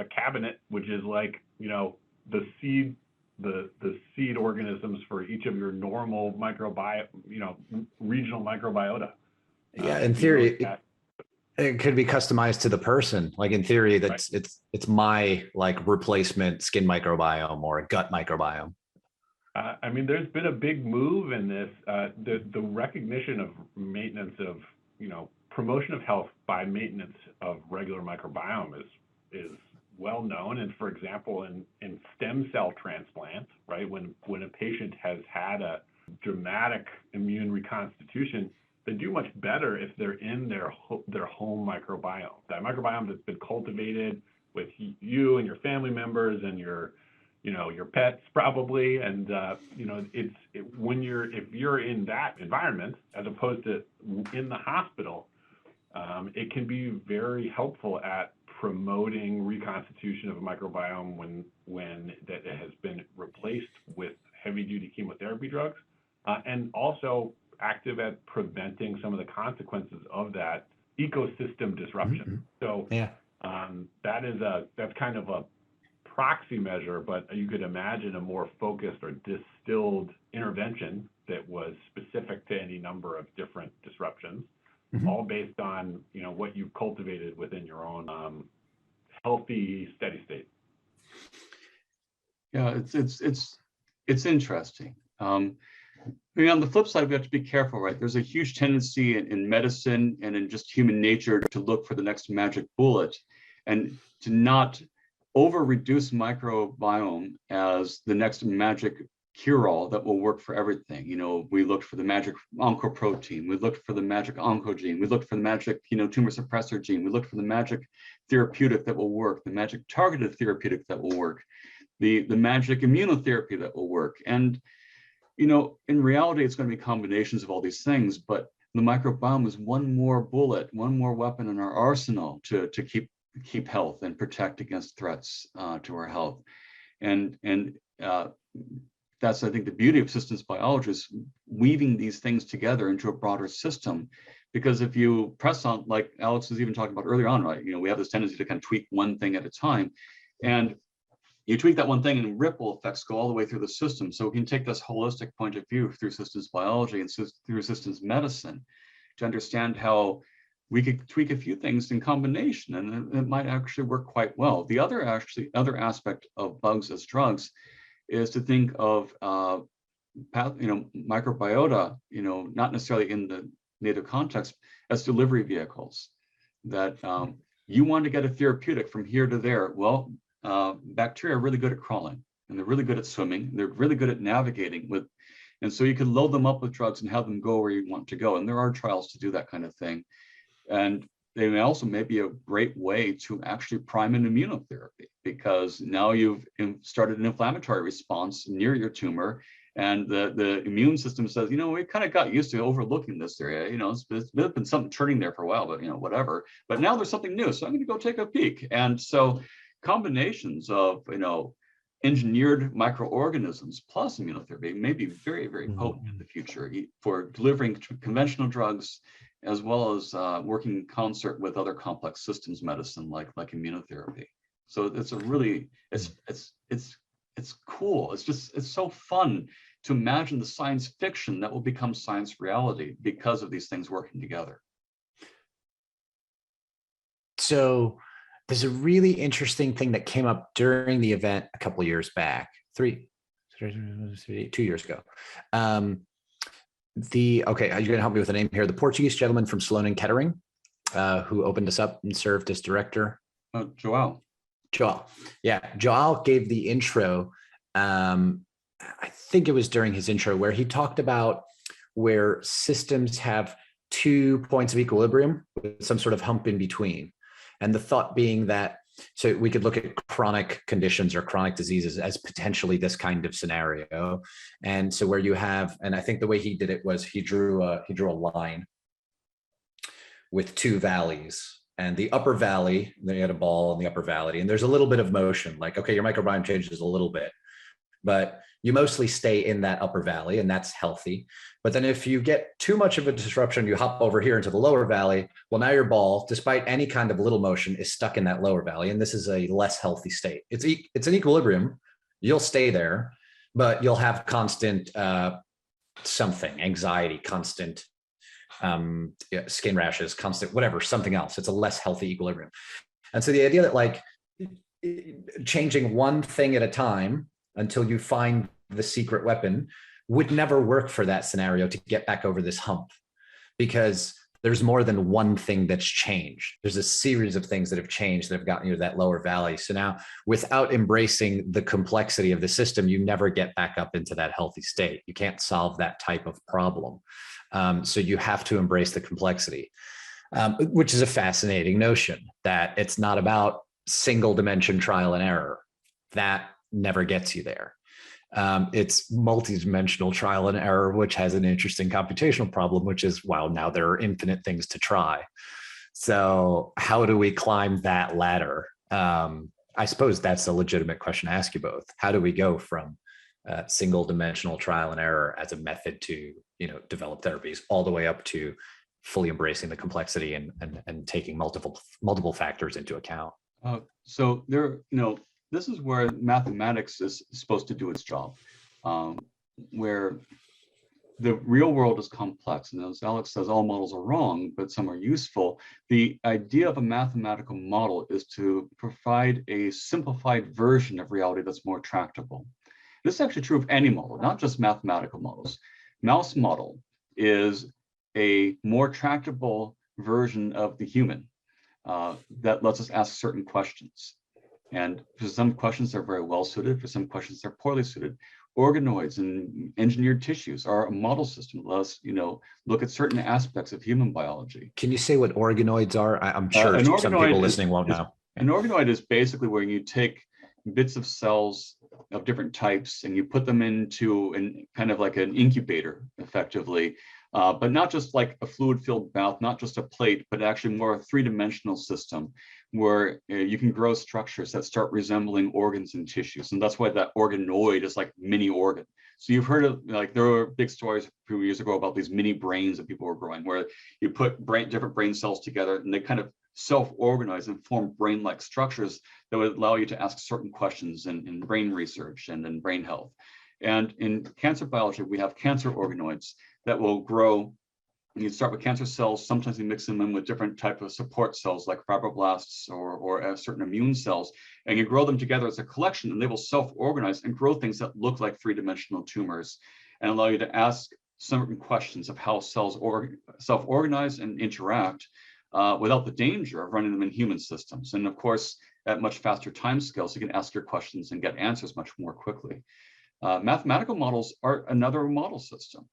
cabinet which is like the seed organisms for each of your normal regional microbiota. Yeah, in theory, it could be customized to the person. Like in theory, that's right. It's my like replacement skin microbiome or a gut microbiome. There's been a big move in this. The recognition of maintenance of promotion of health by maintenance of regular microbiome is well known. And for example, in stem cell transplant, right, when a patient has had a dramatic immune reconstitution, they do much better if they're in their home microbiome, that microbiome that's been cultivated with you and your family members and your pets probably. And if you're in that environment as opposed to in the hospital, it can be very helpful at promoting reconstitution of a microbiome when that has been replaced with heavy-duty chemotherapy drugs, and also active at preventing some of the consequences of that ecosystem disruption. So yeah, that's kind of a proxy measure, but you could imagine a more focused or distilled intervention that was specific to any number of different disruptions, all based on what you've cultivated within your own healthy steady state. Yeah, it's interesting. On the flip side, we have to be careful, right? There's a huge tendency in medicine and in just human nature to look for the next magic bullet and to not over-reduce microbiome as the next magic cure-all that will work for everything. We looked for the magic oncoprotein, we looked for the magic oncogene, we looked for the magic, tumor suppressor gene, we looked for the magic therapeutic that will work, the magic targeted therapeutic that will work, the magic immunotherapy that will work. And in reality, it's going to be combinations of all these things, but the microbiome is one more bullet, one more weapon in our arsenal to keep health and protect against threats to our health. And that's, I think, the beauty of systems biology is weaving these things together into a broader system. Because if you press on, like Alex was even talking about earlier on, right? We have this tendency to kind of tweak one thing at a time. And you tweak that one thing and ripple effects go all the way through the system. So we can take this holistic point of view through systems biology and through systems medicine to understand how we could tweak a few things in combination, and it might actually work quite well. The other aspect of bugs as drugs is to think of microbiota, not necessarily in the native context, as delivery vehicles. That you want to get a therapeutic from here to there. Well, bacteria are really good at crawling, and they're really good at swimming. They're really good at navigating with, and so you can load them up with drugs and have them go where you want to go. And there are trials to do that kind of thing. And they may also be a great way to actually prime an immunotherapy, because now you've started an inflammatory response near your tumor, and the immune system says, we kind of got used to overlooking this area. There's been something turning there for a while, but whatever. But now there's something new, so I'm going to go take a peek. And so combinations of engineered microorganisms plus immunotherapy may be very, very potent in the future for delivering conventional drugs, as well as working in concert with other complex systems medicine like immunotherapy. So it's a really, it's cool. It's so fun to imagine the science fiction that will become science reality because of these things working together. So there's a really interesting thing that came up during the event a couple of years back, 2 years ago. Okay, you're going to help me with the name here. The Portuguese gentleman from Sloan and Kettering, who opened us up and served as director. Joao. Yeah, Joao gave the intro. I think it was during his intro where he talked about where systems have 2 points of equilibrium with some sort of hump in between. And the thought being that, so we could look at chronic conditions or chronic diseases as potentially this kind of scenario. And so where you have, and I think the way he did it was he drew a line with 2 valleys, and the upper valley, they had a ball in the upper valley, and there's a little bit of motion, like, okay, your microbiome changes a little bit, but you mostly stay in that upper valley, and that's healthy. But then if you get too much of a disruption, you hop over here into the lower valley. Well, now your ball, despite any kind of little motion, is stuck in that lower valley, and this is a less healthy state. It's an equilibrium. You'll stay there, but you'll have constant something, anxiety, constant skin rashes, constant whatever, something else. It's a less healthy equilibrium. And so the idea that like changing one thing at a time until you find the secret weapon would never work for that scenario to get back over this hump, because there's more than one thing that's changed. There's a series of things that have changed that have gotten you to that lower valley. So now, without embracing the complexity of the system, you never get back up into that healthy state. You can't solve that type of problem. So you have to embrace the complexity, which is a fascinating notion, that it's not about single dimension trial and error. That never gets you there. It's multi-dimensional trial and error, which has an interesting computational problem, which is, wow, now there are infinite things to try. So how do we climb that ladder? I suppose that's a legitimate question to ask you both. How do we go from single dimensional trial and error as a method to, develop therapies, all the way up to fully embracing the complexity and taking multiple factors into account? So there, this is where mathematics is supposed to do its job, where the real world is complex. And as Alex says, all models are wrong, but some are useful. The idea of a mathematical model is to provide a simplified version of reality that's more tractable. This is actually true of any model, not just mathematical models. Mouse model is a more tractable version of the human that lets us ask certain questions. And for some questions, they're very well suited. For some questions, they're poorly suited. Organoids and engineered tissues are a model system that lets us, look at certain aspects of human biology. Can you say what organoids are? I'm sure some people listening won't know. An organoid is basically where you take bits of cells of different types and you put them into kind of like an incubator, effectively. But not just like a fluid-filled bath, not just a plate, but actually more a three-dimensional system where you can grow structures that start resembling organs and tissues. And that's why that organoid is like mini organ. So you've heard of, like, there were big stories a few years ago about these mini brains that people were growing, where you put different brain cells together and they kind of self-organize and form brain-like structures that would allow you to ask certain questions in brain research and in brain health. And in cancer biology, we have cancer organoids that will grow. You start with cancer cells. Sometimes you mix them in with different types of support cells like fibroblasts or certain immune cells, and you grow them together as a collection, and they will self-organize and grow things that look like three-dimensional tumors and allow you to ask certain questions of how cells self-organize and interact without the danger of running them in human systems. And of course, at much faster timescales, you can ask your questions and get answers much more quickly. Mathematical models are another model system,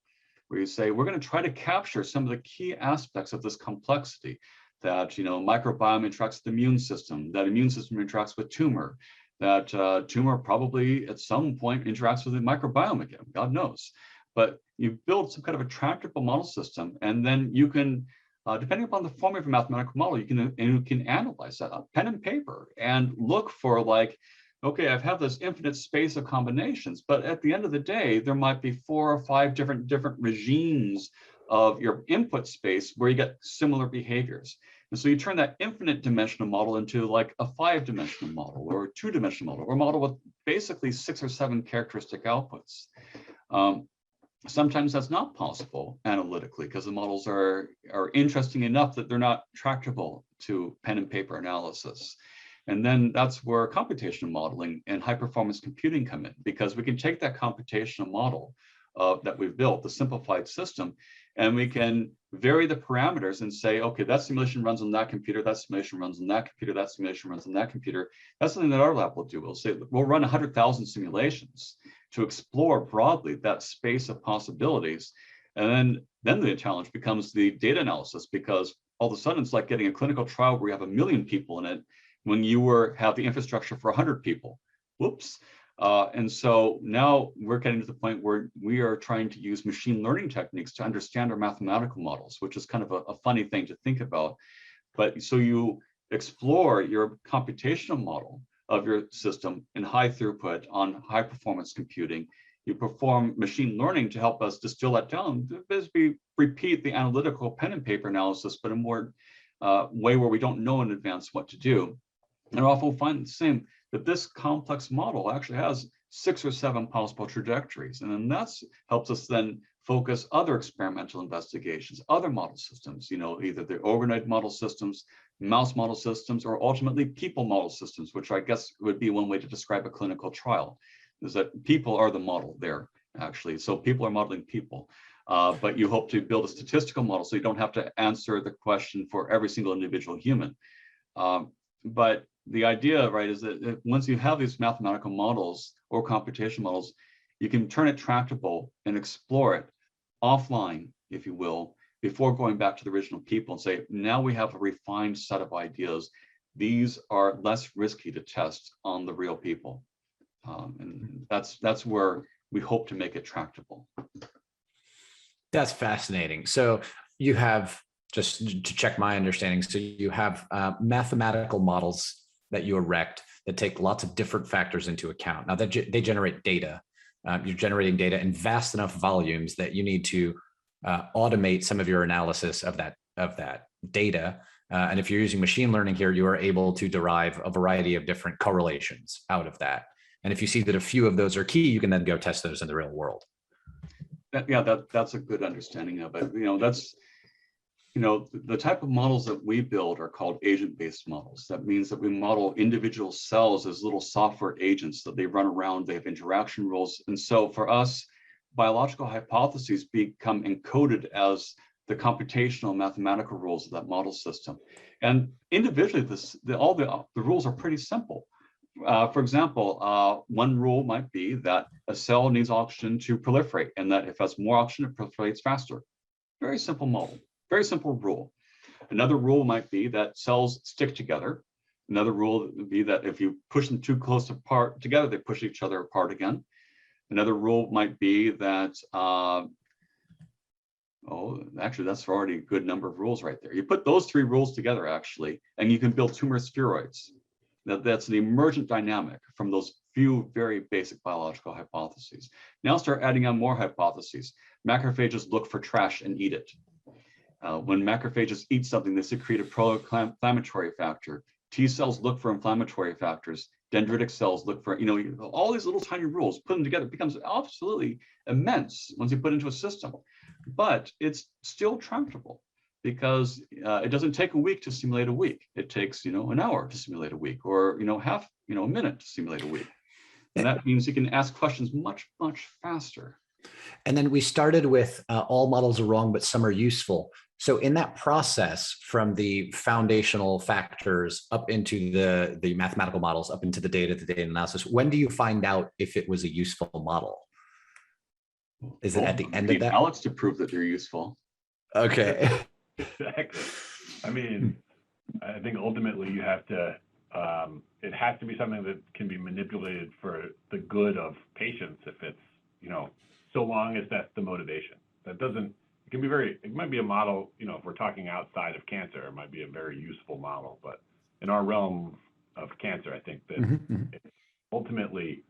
where you say, we're going to try to capture some of the key aspects of this complexity, that, microbiome interacts with the immune system, that immune system interacts with tumor, that tumor probably at some point interacts with the microbiome again, God knows. But you build some kind of a tractable model system, and then you can, depending upon the form of a mathematical model, you can analyze that on pen and paper and look for, like, okay, I've had this infinite space of combinations, but at the end of the day, there might be 4 or 5 different regimes of your input space where you get similar behaviors. And so you turn that infinite dimensional model into like a 5-dimensional model or a 2-dimensional model, or a model with basically 6 or 7 characteristic outputs. Sometimes that's not possible analytically because the models are interesting enough that they're not tractable to pen and paper analysis. And then that's where computational modeling and high performance computing come in, because we can take that computational model that we've built, the simplified system, and we can vary the parameters and say, okay, that simulation runs on that computer, that simulation runs on that computer, that simulation runs on that computer. That's something that our lab will do. We'll say, we'll run 100,000 simulations to explore broadly that space of possibilities. And then the challenge becomes the data analysis, because all of a sudden it's like getting a clinical trial where you have 1 million people in it when you have the infrastructure for 100 people. Whoops. And so now we're getting to the point where we are trying to use machine learning techniques to understand our mathematical models, which is kind of a funny thing to think about. But so you explore your computational model of your system in high throughput on high performance computing. You perform machine learning to help us distill that down, basically repeat the analytical pen and paper analysis, but in a more way where we don't know in advance what to do. And often we'll find the same, that this complex model actually has 6 or 7 possible trajectories. And then that's helps us then focus other experimental investigations, other model systems, either the organoid model systems, mouse model systems, or ultimately people model systems, which I guess would be one way to describe a clinical trial, is that people are the model there, actually. So people are modeling people. But you hope to build a statistical model so you don't have to answer the question for every single individual human. But the idea, right, is that once you have these mathematical models or computation models, you can turn it tractable and explore it offline, if you will, before going back to the original people and say, now we have a refined set of ideas. These are less risky to test on the real people. And that's where we hope to make it tractable. That's fascinating. So you have, just to check my understanding, so you have mathematical models that you erect that take lots of different factors into account. Now that they generate data, you're generating data in vast enough volumes that you need to automate some of your analysis of that data. And if you're using machine learning here, you are able to derive a variety of different correlations out of that. And if you see that a few of those are key, you can then go test those in the real world. That's a good understanding of it. That's the type of models that we build are called agent-based models. That means that we model individual cells as little software agents that they run around, they have interaction rules. And so for us, biological hypotheses become encoded as the computational mathematical rules of that model system. And individually, all the rules are pretty simple. For example, one rule might be that a cell needs oxygen to proliferate, and that if it has more oxygen, it proliferates faster. Very simple model. Very simple rule. Another rule might be that cells stick together. Another rule would be that if you push them too close apart together, they push each other apart again. Another rule might be that, actually, that's already a good number of rules right there. You put those 3 rules together, actually, and you can build tumor spheroids. That's an emergent dynamic from those few very basic biological hypotheses. Now start adding on more hypotheses. Macrophages look for trash and eat it. When macrophages eat something, they secrete a pro-inflammatory factor. T cells look for inflammatory factors. Dendritic cells look for, all these little tiny rules, put them together, it becomes absolutely immense once you put it into a system. But it's still tractable because it doesn't take a week to simulate a week. It takes, an hour to simulate a week, or, half, a minute to simulate a week. And that means you can ask questions much, much faster. And then we started with all models are wrong, but some are useful. So in that process, from the foundational factors up into the mathematical models, up into the data analysis, when do you find out if it was a useful model? Is it at the end of that? Alex to prove that they're useful. Okay. Exactly. I mean, I think ultimately you have to, it has to be something that can be manipulated for the good of patients if it's, so long as that's the motivation. That doesn't, it might be a model, if we're talking outside of cancer, it might be a very useful model, but in our realm of cancer, I think that ultimately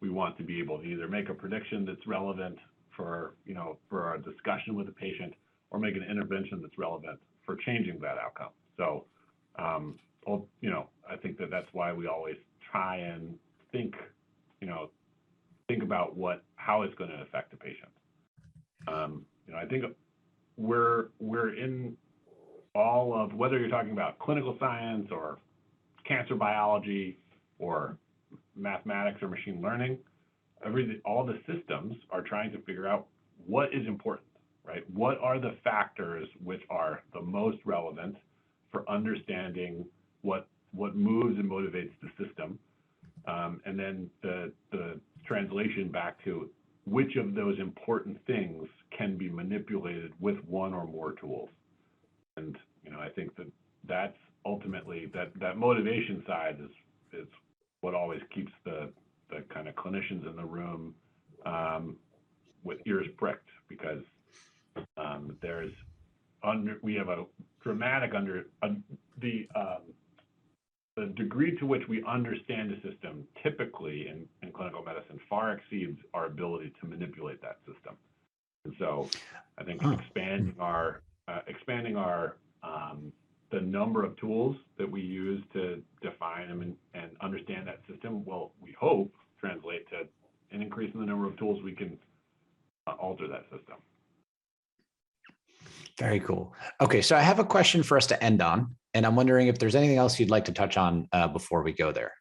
we want to be able to either make a prediction that's relevant for, for our discussion with the patient, or make an intervention that's relevant for changing that outcome. So, I think that that's why we always try and think about how it's going to affect the patient. I think we're in all of, whether you're talking about clinical science or cancer biology or mathematics or machine learning, all the systems are trying to figure out what is important, right? What are the factors which are the most relevant for understanding what moves and motivates the system, and then the translation back to which of those important things can be manipulated with one or more tools. And I think that's ultimately that motivation side is what always keeps the kind of clinicians in the room with ears pricked, because we have a dramatic the degree to which we understand the system typically in clinical medicine far exceeds our ability to manipulate that system. And so I think expanding our the number of tools that we use to define and understand that system will, we hope, translate to an increase in the number of tools we can alter that system. Very cool. Okay, so I have a question for us to end on, and I'm wondering if there's anything else you'd like to touch on before we go there.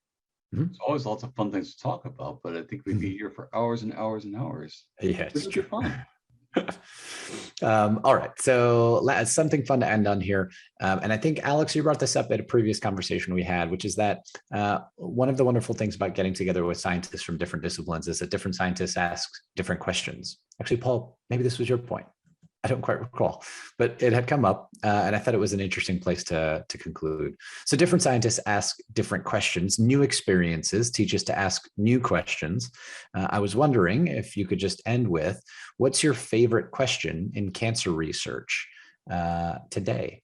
There's always lots of fun things to talk about, but I think we'd be here for hours and hours and hours. Yeah, it's true. Fun. All right, so something fun to end on here. And I think, Alex, you brought this up at a previous conversation we had, which is that one of the wonderful things about getting together with scientists from different disciplines is that different scientists ask different questions. Actually, Paul, maybe this was your point. I don't quite recall, but it had come up, and I thought it was an interesting place to conclude. So different scientists ask different questions. New experiences teach us to ask new questions. I was wondering if you could just end with, what's your favorite question in cancer research today?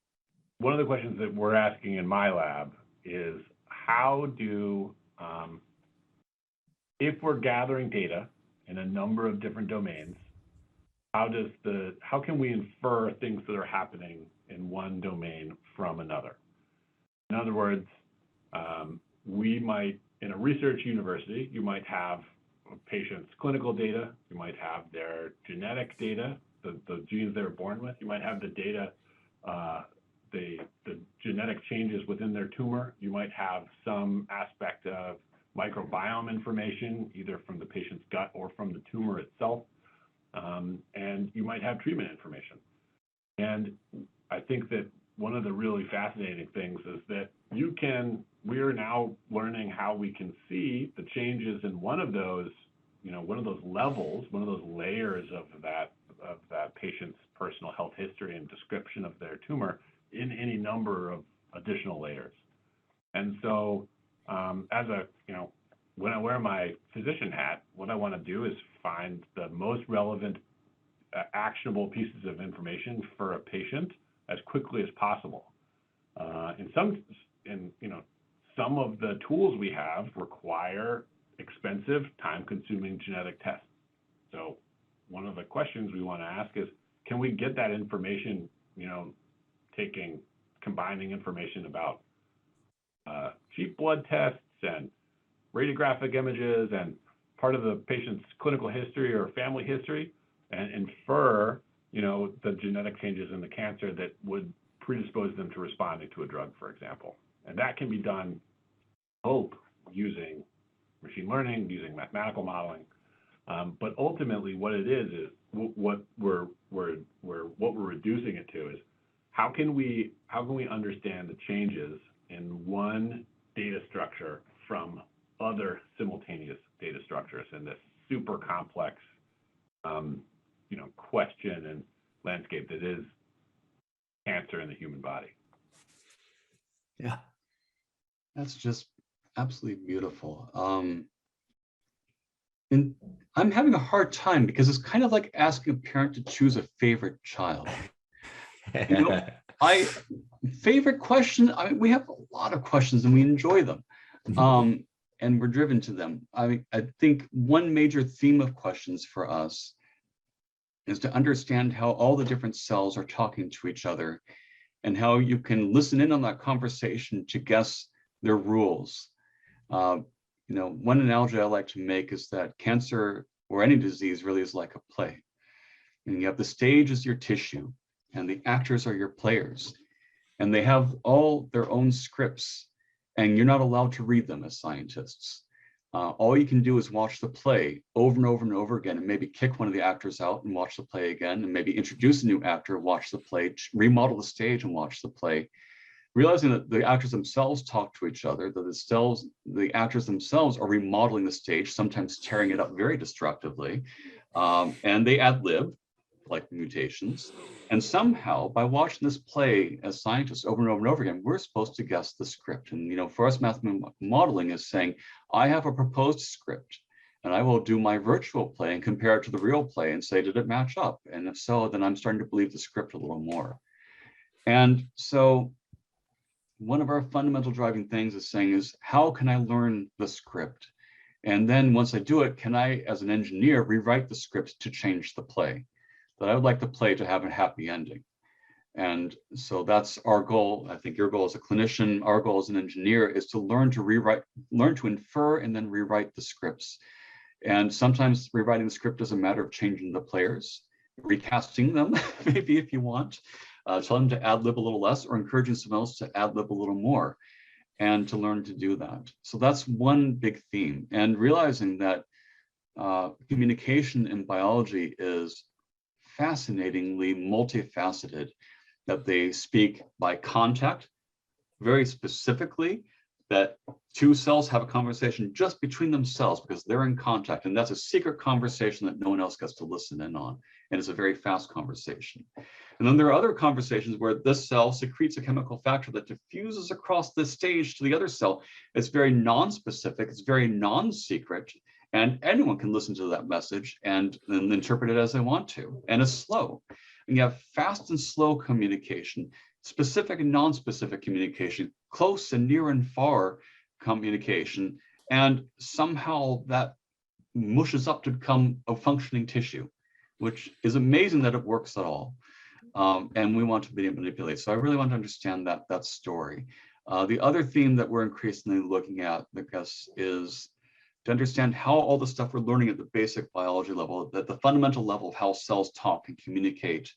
One of the questions that we're asking in my lab is, how do, if we're gathering data in a number of different domains, how can we infer things that are happening in one domain from another? In other words, we might, in a research university, you might have a patient's clinical data, you might have their genetic data, the genes they were born with, you might have the data, the genetic changes within their tumor, you might have some aspect of microbiome information, either from the patient's gut or from the tumor itself. And you might have treatment information. And I think that one of the really fascinating things is that we are now learning how we can see the changes in one of those levels, one of those layers of that patient's personal health history and description of their tumor in any number of additional layers. And so when I wear my physician hat, what I want to do is find the most relevant, actionable pieces of information for a patient as quickly as possible. Some of the tools we have require expensive, time-consuming genetic tests. So one of the questions we want to ask is, can we get that information, combining information about cheap blood tests and radiographic images and part of the patient's clinical history or family history, and infer, the genetic changes in the cancer that would predispose them to responding to a drug, for example. And that can be done, I hope, using machine learning, using mathematical modeling. But ultimately, what it is what we're reducing it to is, how can we understand the changes in one data structure from other simultaneous data structures in this super complex, question and landscape that is cancer in the human body. Yeah, that's just absolutely beautiful. And I'm having a hard time because it's kind of like asking a parent to choose a favorite child. Favorite question. We have a lot of questions and we enjoy them. And we're driven to them. I think one major theme of questions for us is to understand how all the different cells are talking to each other and how you can listen in on that conversation to guess their rules. One analogy I like to make is that cancer or any disease really is like a play. And you have the stage as your tissue and the actors are your players. And they have all their own scripts. And you're not allowed to read them as scientists. All you can do is watch the play over and over and over again, and maybe kick one of the actors out and watch the play again, and maybe introduce a new actor, watch the play, remodel the stage and watch the play, realizing that the actors themselves talk to each other, that the actors themselves are remodeling the stage, sometimes tearing it up very destructively, and they ad lib. like mutations. And somehow, by watching this play as scientists over and over and over again, we're supposed to guess the script. And for us, mathematical modeling is saying, I have a proposed script, and I will do my virtual play and compare it to the real play and say, did it match up? And if so, then I'm starting to believe the script a little more. And so one of our fundamental driving things is how can I learn the script? And then once I do it, can I, as an engineer, rewrite the script to change the play? That I would like the play to have a happy ending. And so that's our goal. I think your goal as a clinician, our goal as an engineer is to learn to infer and then rewrite the scripts. And sometimes rewriting the script is a matter of changing the players, recasting them, maybe if you want, tell them to ad-lib a little less or encouraging someone else to ad-lib a little more, and to learn to do that. So that's one big theme. And realizing that communication in biology is fascinatingly multifaceted, that they speak by contact, very specifically, that two cells have a conversation just between themselves because they're in contact, and that's a secret conversation that no one else gets to listen in on, and it's a very fast conversation. And then there are other conversations where this cell secretes a chemical factor that diffuses across this stage to the other cell. It's very non-specific, it's very non-secret, and anyone can listen to that message and then interpret it as they want to, and it's slow. And you have fast and slow communication, specific and non-specific communication, close and near and far communication, and somehow that mushes up to become a functioning tissue, which is amazing that it works at all. And we want to be able to manipulate. So I really want to understand that story. The other theme that we're increasingly looking at, I guess, is to understand how all the stuff we're learning at the basic biology level, at the fundamental level of how cells talk and communicate,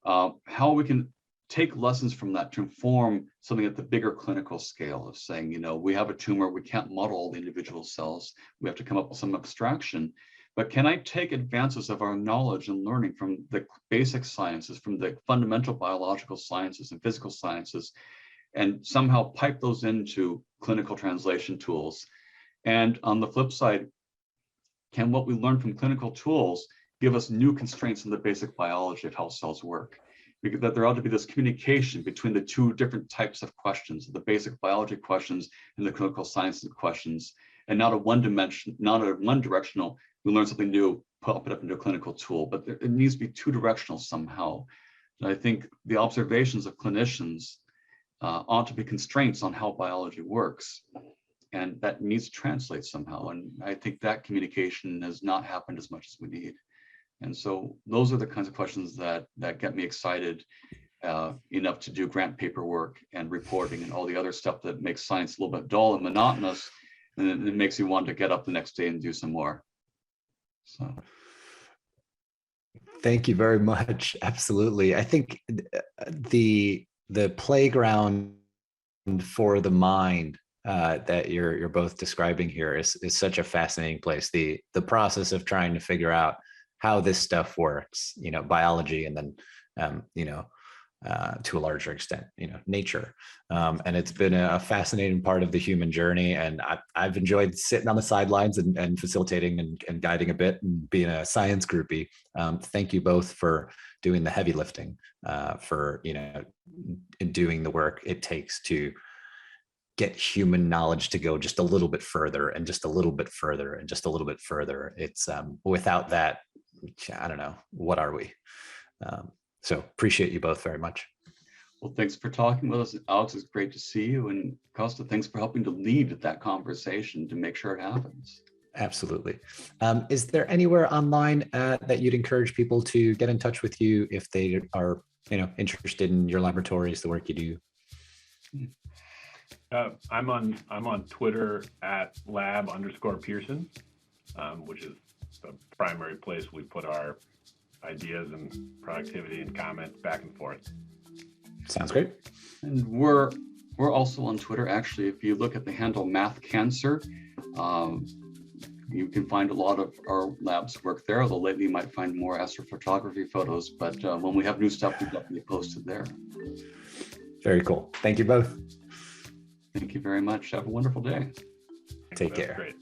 how we can take lessons from that to inform something at the bigger clinical scale of saying, we have a tumor, we can't model all the individual cells, we have to come up with some abstraction. But can I take advances of our knowledge and learning from the basic sciences, from the fundamental biological sciences and physical sciences, and somehow pipe those into clinical translation tools? And on the flip side, can what we learn from clinical tools give us new constraints in the basic biology of how cells work? Because that there ought to be this communication between the two different types of questions, the basic biology questions and the clinical sciences questions, and not a one-directional, we learn something new, pop it up into a clinical tool, but it needs to be two-directional somehow. And I think the observations of clinicians ought to be constraints on how biology works, and that needs to translate somehow. And I think that communication has not happened as much as we need. And so those are the kinds of questions that get me excited enough to do grant paperwork and reporting and all the other stuff that makes science a little bit dull and monotonous, and it makes you want to get up the next day and do some more. So thank you very much. Absolutely. I think the playground for the mind that you're both describing here is such a fascinating place. The process of trying to figure out how this stuff works, biology, and then to a larger extent, nature. And it's been a fascinating part of the human journey. And I've enjoyed sitting on the sidelines and facilitating and guiding a bit and being a science groupie. Thank you both for doing the heavy lifting, for, doing the work it takes to get human knowledge to go just a little bit further and just a little bit further and just a little bit further. It's without that, I don't know, what are we? So appreciate you both very much. Well, thanks for talking with us, Alex. It's great to see you. And Costa, thanks for helping to lead that conversation to make sure it happens. Absolutely. Is there anywhere online that you'd encourage people to get in touch with you if they are, interested in your laboratories, the work you do? I'm on Twitter at lab_Pearson, which is the primary place we put our ideas and productivity and comments back and forth. Sounds great. And we're also on Twitter. Actually, if you look at the handle Math Cancer, you can find a lot of our lab's work there, although lately you might find more astrophotography photos, but when we have new stuff, we'll definitely post it there. Very cool. Thank you both. Thank you very much. Have a wonderful day. Take care. Great.